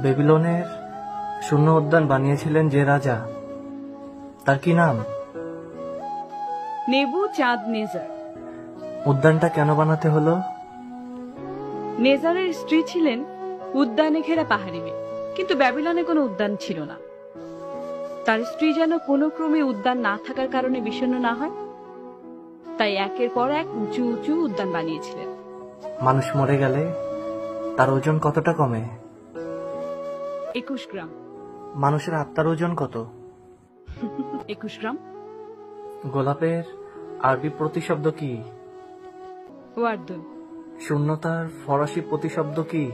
বেবিলনের শূন্য উদ্যান বানিয়েছিলেন যে রাজা, তার কি নাম? নেবুচাঁদনেজার। উদ্যানটা কেন বানাতে হলো? নেজারের স্ত্রী ছিলেন উদ্যানে ঘেরা পাহাড়ি মেয়ে, কিন্তু ব্যাবিলনে কোনো উদ্যান ছিল না। তার স্ত্রী যেন কোনো ক্রমে উদ্যান না থাকার কারণে বিষণ্ণ না হয়, তাই একের পর এক উঁচু উঁচু উদ্যান বানিয়েছিলেন। মানুষ মরে গেলে তার ওজন কতটা কমে? 21 গ্রাম। মানুষের আত্মার ওজন কত? 21 গ্রাম। গোলাপের আরবি প্রতিশব্দ কি? ওয়ার্দুন। শূন্যতার ফরাসি প্রতিশব্দ কি?